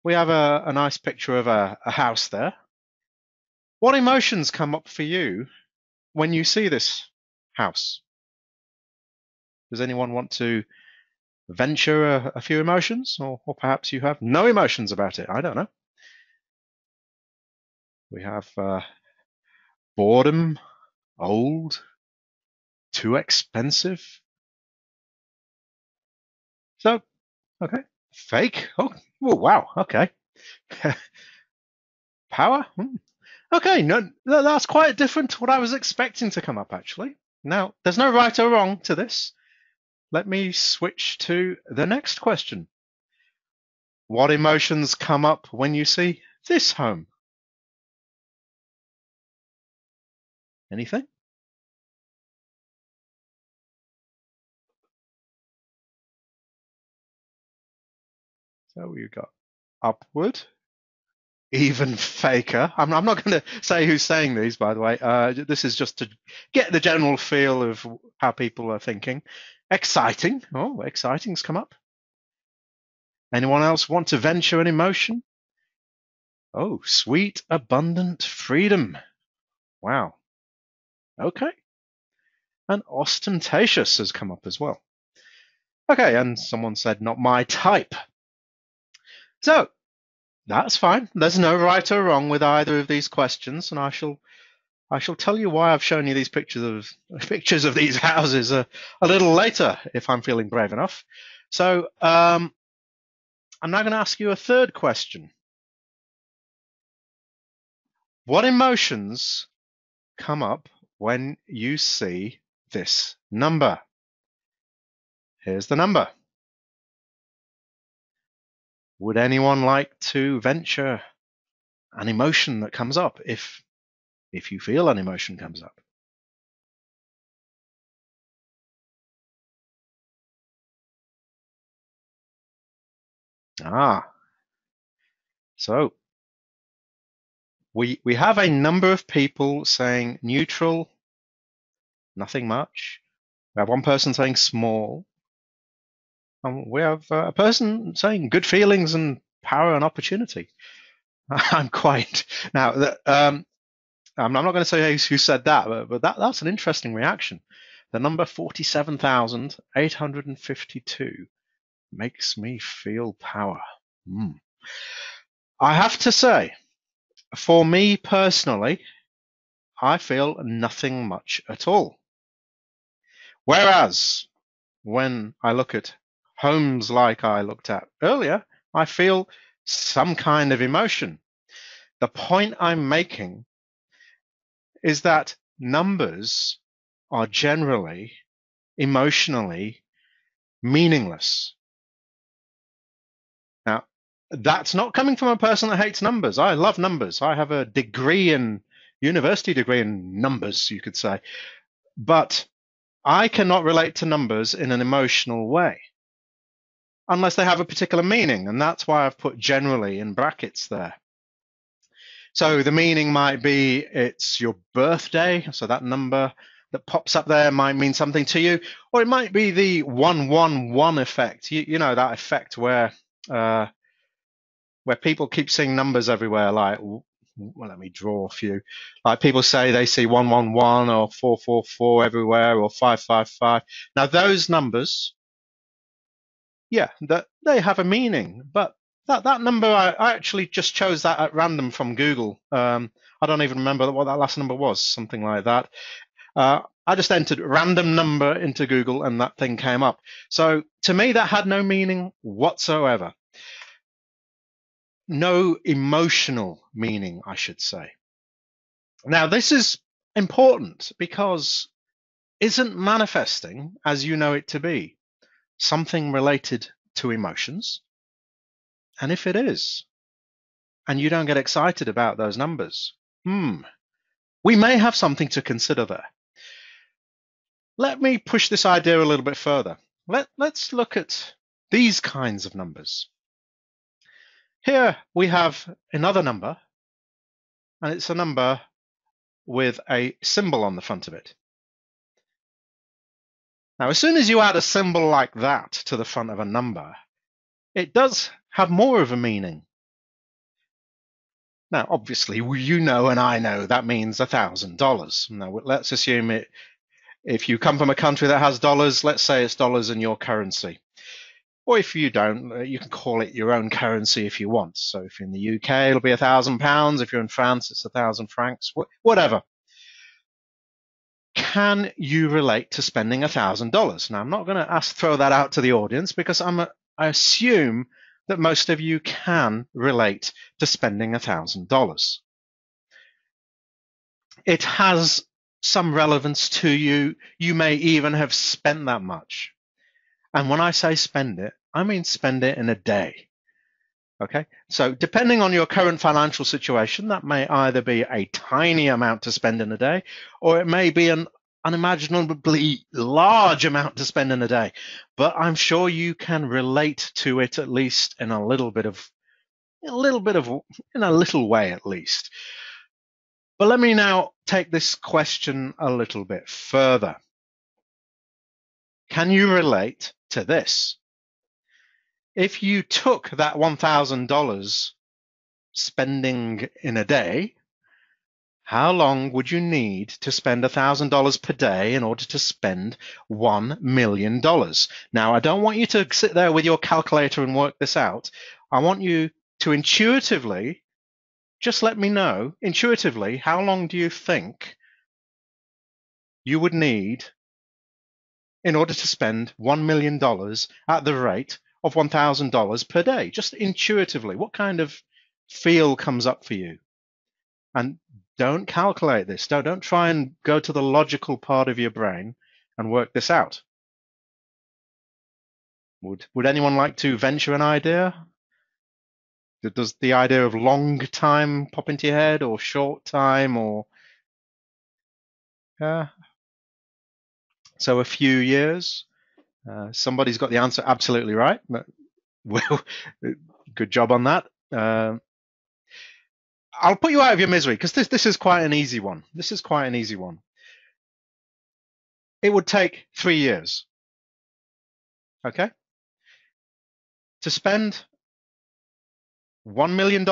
We have a nice picture of a house there. What emotions come up for you when you see this house? Does anyone want to venture a few emotions? Or perhaps you have no emotions about it. I don't know. We have boredom, old, too expensive. So, okay. Fake? Oh, wow. Okay. Power? Okay, no, that's quite different to what I was expecting to come up, actually. Now, there's no right or wrong to this. Let me switch to the next question. What emotions come up when you see this home? Anything? So we've got upward, even faker. I'm not going to say who's saying these, by the way. This is just to get the general feel of how people are thinking. Exciting. Oh, exciting's come up. Anyone else want to venture an emotion? Oh, sweet, abundant freedom. Wow. Okay. And ostentatious has come up as well. Okay, and someone said not my type. So that's fine. There's no right or wrong with either of these questions, and I shall tell you why I've shown you these pictures of these houses a little later if I'm feeling brave enough. So I'm now going to ask you a third question. What emotions come up when you see this number? Here's the number. Would anyone like to venture an emotion that comes up if you feel an emotion comes up? So we have a number of people saying neutral, nothing much. We have one person saying small. And we have a person saying good feelings and power and opportunity. I'm quite now. I'm not going to say who said that, but that's an interesting reaction. The number 47,852 makes me feel power. I have to say, for me personally, I feel nothing much at all. Whereas when I look at homes like I looked at earlier, I feel some kind of emotion. The point I'm making is that numbers are generally emotionally meaningless. Now, that's not coming from a person that hates numbers. I love numbers. I have a university degree in numbers, you could say. But I cannot relate to numbers in an emotional way unless they have a particular meaning. And that's why I've put generally in brackets there. So the meaning might be it's your birthday. So that number that pops up there might mean something to you, or it might be the 111 effect. You know, that effect where people keep seeing numbers everywhere. Like, well, let me draw a few. Like people say they see 111 or 444 everywhere, or 555. Now those numbers, yeah, that they have a meaning, but that number I actually just chose that at random from Google. I don't even remember what that last number was, something like that. I just entered random number into Google and that thing came up. So to me, that had no meaning whatsoever. No emotional meaning, I should say. Now, this is important because isn't manifesting as you know it to be something related to emotions? And if it is, and you don't get excited about those numbers, we may have something to consider there. Let me push this idea a little bit further. Let's look at these kinds of numbers. Here we have another number, and it's a number with a symbol on the front of it. Now, as soon as you add a symbol like that to the front of a number, it does have more of a meaning. Now, obviously, you know and I know that means $1,000. Now, let's assume if you come from a country that has dollars, let's say it's dollars in your currency. Or if you don't, you can call it your own currency if you want. So if you're in the UK, it'll be £1,000. If you're in France, it's 1,000 francs, whatever. Can you relate to spending $1,000? Now, I'm not going to throw that out to the audience because I assume that most of you can relate to spending $1,000. It has some relevance to you. You may even have spent that much. And when I say spend it, I mean spend it in a day. Okay, so depending on your current financial situation, that may either be a tiny amount to spend in a day, or it may be an unimaginably large amount to spend in a day. But I'm sure you can relate to it at least in a little way at least. But let me now take this question a little bit further. Can you relate to this? If you took that $1,000 spending in a day, how long would you need to spend $1,000 per day in order to spend $1 million? Now, I don't want you to sit there with your calculator and work this out. I want you to intuitively, just let me know, intuitively, how long do you think you would need in order to spend $1 million at the rate of $1,000 per day? Just intuitively, what kind of feel comes up for you? And don't calculate this. Don't try and go to the logical part of your brain and work this out. Would anyone like to venture an idea? Does the idea of long time pop into your head, or short time, or so a few years? Somebody's got the answer absolutely right. Well, good job on that. I'll put you out of your misery because this is quite an easy one. This is quite an easy one. It would take 3 years. Okay? To spend $1 million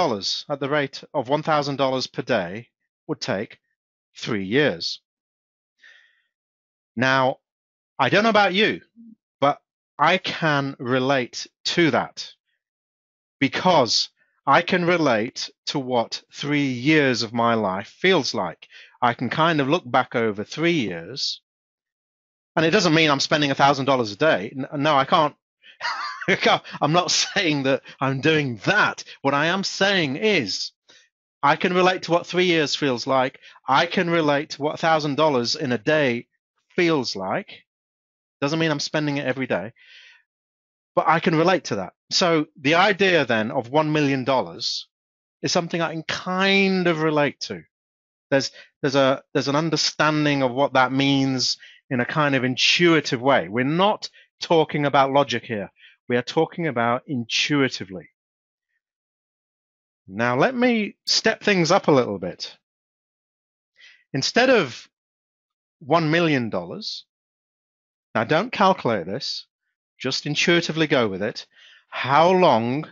at the rate of $1,000 per day would take 3 years. Now, I don't know about you, but I can relate to that because I can relate to what 3 years of my life feels like. I can kind of look back over 3 years, and it doesn't mean I'm spending $1,000 a day. No, I can't. I'm not saying that I'm doing that. What I am saying is I can relate to what 3 years feels like. I can relate to what $1,000 in a day feels like. Doesn't mean I'm spending it every day, but I can relate to that. So the idea then of $1 million is something I can kind of relate to. There's an understanding of what that means in a kind of intuitive way. We're not talking about logic here. We are talking about intuitively. Now let me step things up a little bit. Instead of $1 million, now don't calculate this, just intuitively go with it. How long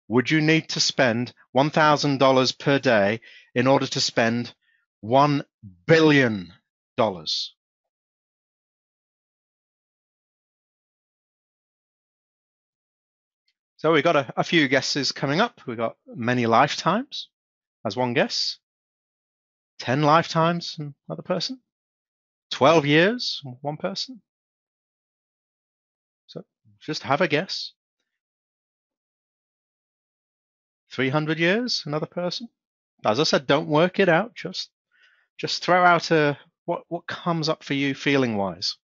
would you need to spend $1,000 per day in order to spend $1 billion? So we've got a few guesses coming up. We've got many lifetimes as one guess, 10 lifetimes another person, 12 years one person. So just have a guess. 300 years another person. As I said, don't work it out. Just throw out what comes up for you feeling wise.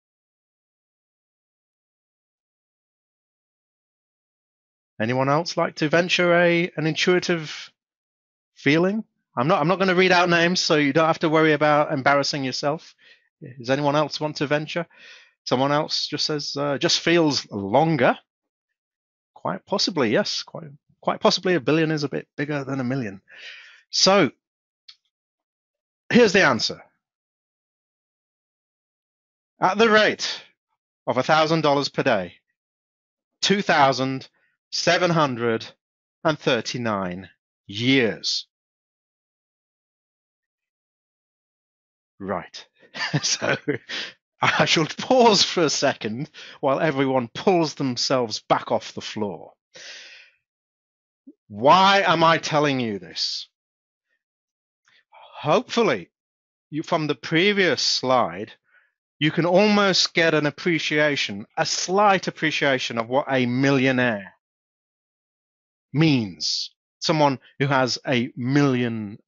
Anyone else like to venture an intuitive feeling? I'm not going to read out names, so you don't have to worry about embarrassing yourself. Does anyone else want to venture? Someone else just says just feels longer. Quite possibly, yes. Quite possibly $1 billion is a bit bigger than $1 million. So here's the answer. At the rate of $1,000 per day, 2,739 years. Right. So I shall pause for a second while everyone pulls themselves back off the floor. Why am I telling you this? Hopefully, from the previous slide, you can almost get an appreciation, a slight appreciation of what a millionaire means. Someone who has $1 million.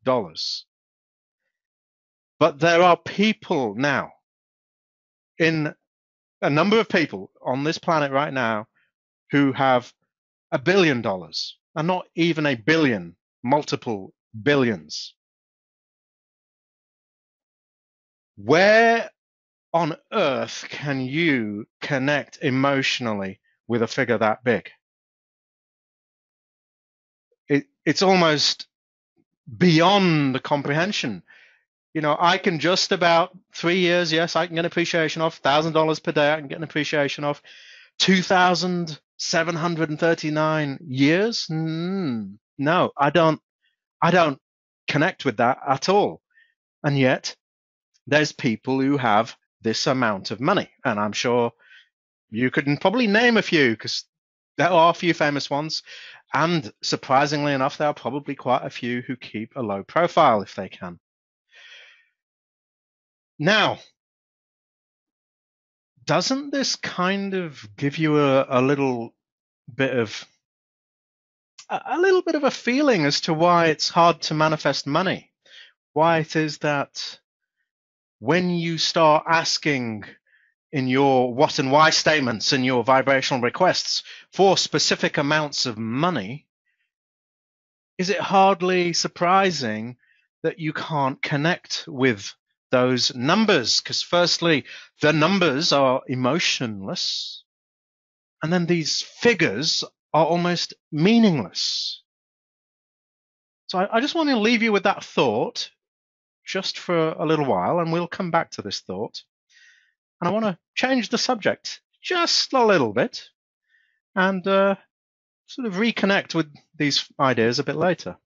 But there are people now, in a number of people on this planet right now, who have $1 billion, and not even a billion, multiple billions. Where on earth can you connect emotionally with a figure that big? It's almost beyond the comprehension. You know, I can just about 3 years, yes, I can get an appreciation of $1,000 per day. I can get an appreciation of 2,739 years. No, I don't connect with that at all. And yet there's people who have this amount of money. And I'm sure you could probably name a few, because there are a few famous ones. And surprisingly enough, there are probably quite a few who keep a low profile if they can. Now, doesn't this kind of give you a little bit of a feeling as to why it's hard to manifest money? Why it is that when you start asking in your what and why statements and your vibrational requests for specific amounts of money, is it hardly surprising that you can't connect with those numbers? Because firstly, the numbers are emotionless, and then these figures are almost meaningless. So I just want to leave you with that thought just for a little while, and we'll come back to this thought. And I want to change the subject just a little bit and sort of reconnect with these ideas a bit later.